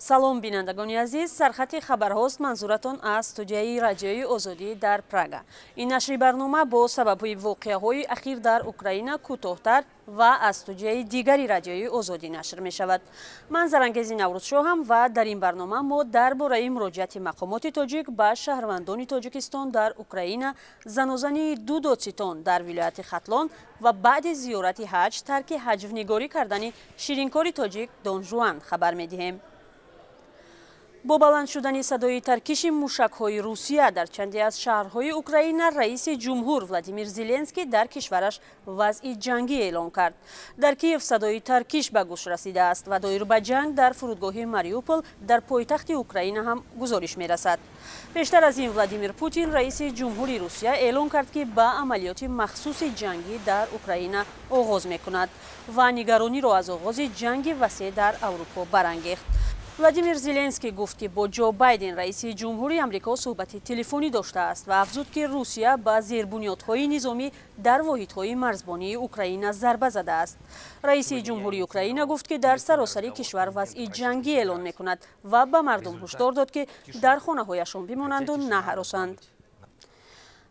салом бинандагони азиз, сархати хабарҳост манзуратон аз студияи радиои озодӣ дар Прага. Ин нашри барнома бо сабаби воқеаҳои ахир дар Украина кӯтоҳтар ва аз студияи дигари радиои озодӣ нашр мешавад. Ман Зарангези Наврӯзшоҳам ва дар ин барнома мо дар бораи муроҷиати мақомоти тоҷик ба шаҳрвандони Тоҷикистон дар Украина, занозании ду додситон дар вилояти Хатлон ва баъди зиёрати ҳаҷ тарки ҳаҷвнигорӣ кардани ширинкори тоҷик Дон Жуан хабар медиҳем. бо баланд шудани садои таркиши мушакҳои Русия дар чанде аз шаҳрҳои Украина, раиси ҷумҳур Владимир Зеленский дар кишвараш вазъи ҷангӣ эълон кард. Дар Киев садои таркиш ба гӯш расидааст ва доир ба ҷанг дар фурудгоҳи Мариупол дар пойтахти Украина ҳам гузориш мерасад. Пештар аз ин Владимир Путин, раиси ҷумҳури Русия, эълон кард ки ба амалиёти махсуси ҷангӣ дар Украина оғоз мекунад ва нигарониро аз оғози ҷанги васеъ дар Аврупо барангехт. Владимир Зеленский гуфт ки бо Ҷо Байден, раиси ҷумҳури Амрико, суҳбати телефонӣ доштааст ва афзуд ки Русия ба зербунёдҳои низомӣ дар воҳидҳои марзбонии Украина зарба задааст. Раиси ҷумҳури Украина гуфт ки дар саросари кишвар вазъи ҷангӣ эълон мекунад ва ба мардум ҳушдор дод ки дар хонаҳояшон бимонанду наҳаросанд.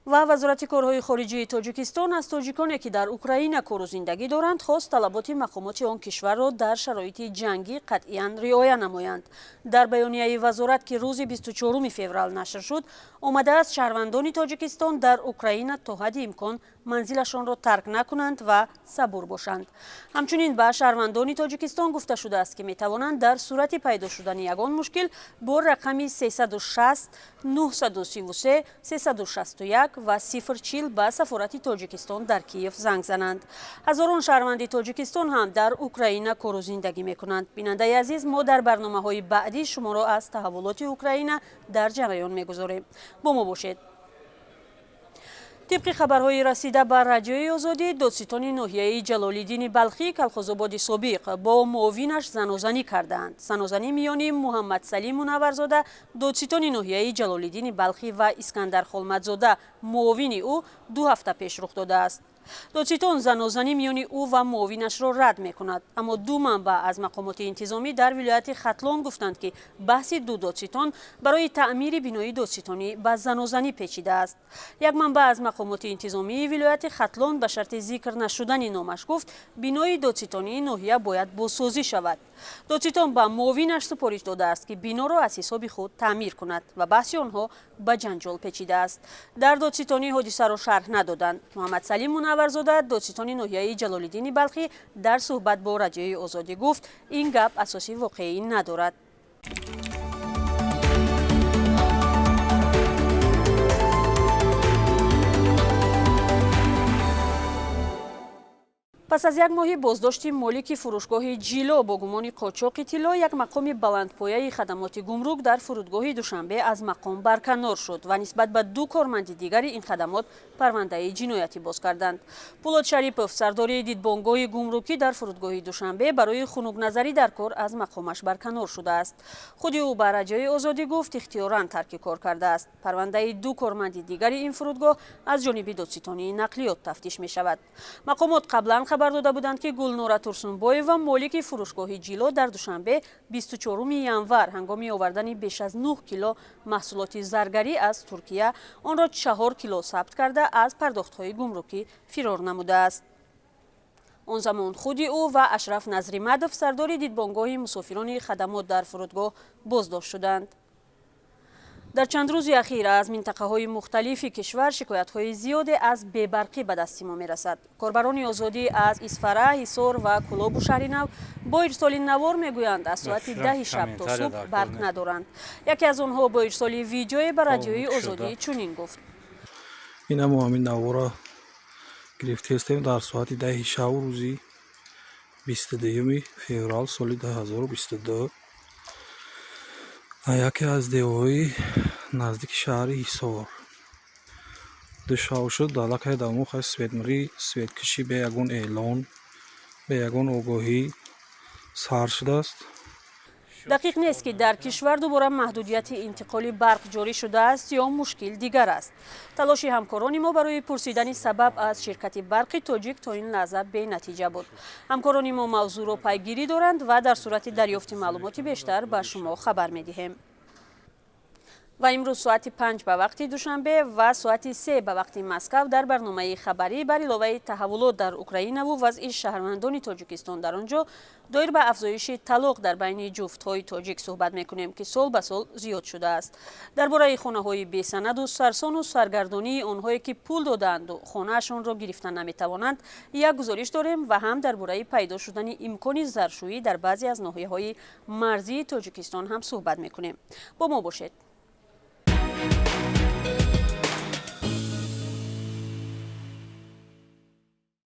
ва вазорати корҳои хориҷии Тоҷикистон аз тоҷиконе ки дар Украина кору зиндагӣ доранд хост талаботи мақомоти он кишварро дар шароити ҷангӣ қатъиян риоя намоянд. Дар баёнияи вазорат ки рӯзи 24 феврал нашр шуд, омадааст шаҳрвандони Тоҷикистон дар Украина то ҳадди имкон манзилашонро тарк накунанд ва сабур бошанд. ҳамчунин ба шаҳрвандони Тоҷикистон гуфта шудааст ки метавонанд дар сурати пайдо шудани ягон мушкил бо рақами 360 933 361 ва 040 ба сафорати Тоҷикистон дар Киев занг зананд. ҳазорон шаҳрванди Тоҷикистон ҳам дар Украина кору зиндагӣ мекунанд. бинандаи азиз, мо дар барномаҳои баъдӣ шуморо аз таҳаввулоти Украина дар ҷараён мегузорем. бо мо бошед. طبق خبرهای رسیده به رادیوی آزادی، دادستان ناحیه جلال‌الدین بلخی کلخوزآباد سابق با معاونش زنازنی کردند. زنازنی میان محمد سلیم منورزاده، دادستان ناحیه جلال‌الدین بلخی و اسکندر خلمتزاده معاون او 2 هفته پیش رخ داده است. دادستان زنازنی میان او و معاونش را رد می‌کند، اما دو منبع از مقامات انتظامی در ولایت ختلان گفتند که بحث دو دادستان برای تعمیر بنای دادستانی به زنازنی پیچیده است. یک منبع از مقامات انتظامی ولایت ختلان به شرط ذکر نشدن نامش گفت بنای دادستانی ناحیه باید بازسازی شود. دادستان به معاونش سپارش داده است که بنا را از حساب خود تعمیر کند و بحث آنها به جنجال پیچیده است. در دادستانی حادثه را شرح ندادند. محمد سلیم منورزاده، دادستان ناحیه جلال‌الدین بلخی، در صحبت با رادیوی آزادی گفت این گپ اساسی واقعی ندارد. پس از یک ماهی بازداشت مالک فروشگاه جیلو با گمان قاچاق طلا، یک مقام بلندپایه خدمات گمرک در فرودگاه دوشنبه از مقام برکنار شد و نسبت به 2 کارمند دیگر این خدمات پرونده جنایتی باز کردند. پولاد شریپوف، سردار دیدبانگاه گمرکی در فرودگاه دوشنبه، برای خنک نظری در کار از مقامش برکنار شده است. خود او به رادیوی آزادی گفت اختیاراً ترک کار کرده است. پرونده 2 کارمند دیگر این فرودگاه از جانب دادستان نقلیات تفتیش می شود. مقامات قبلا خبر داده بودند که گلنورا ترسونبایова، مالک فروشگاه جیلو، در دوشنبه 24 ینور هنگام آوردن بیش از 9 کیلو محصولات زرگری از ترکیه آن را 4 کیلو ثبت کرده از پرداخت‌های گمرکی فرار نموده است. آن زمان خود او و اشرف نظریمدوف، سردار دیدبانگاه مسافران خدمات در فرودگاه، بازداشت شدند. در چند روز اخیر از منطقه‌های مختلف کشور شکایت‌های زیادی از بی‌برقی به دست ما می‌رسد. کاربران آزادی از اسفره، حصار و کلاب و شهر نو با ارسال نوار میگویند از ساعت 10 شب تا صبح برق ندارند. یکی از آنها با ارسال ویدیوی به رادیوی آزادی چنین گفت: این ما همین نوار گرفته هستیم در ساعت 10 شب روزی 22 فوریه سال 2022. یکی از دیوهای نزدیک شهر حصار دو شد دالکه داموخ سویدمری سویدکشی به یگون اعلان به یگون آگاهی سر شده است. دقیق نیست که در کشور دوباره محدودیت انتقال برق جاری شده است یا مشکل دیگر است. تلاش همکاران ما برای پرسیدن سبب از شرکت برق تاجیک تا این لحظه بی نتیجه بود. همکاران ما موضوع را پیگیری دارند و در صورت دریافت معلومات بیشتر به شما خبر می‌دهیم. و امروز ساعت 5 به وقت دوشنبه و ساعت 3 به وقت مسکو در برنامه خبری بر علاوه تحولات در اوکراین و وضع شهروندان تاجیکستان در آنجا دایر به افزایش طلاق در بین جفت‌های تاجیک صحبت می‌کنیم که سال به سال زیاد شده است. درباره خانه‌های بی سند و سرسان و سرگردانی آنهایی که پول دادند و خانه‌شان را گرفتن نمی‌توانند یک گزارش داریم و هم درباره پیدا شدن امکان زرشویی در بعضی از ناحیه‌های مرزی تاجیکستان هم صحبت می‌کنیم. با ما باشید.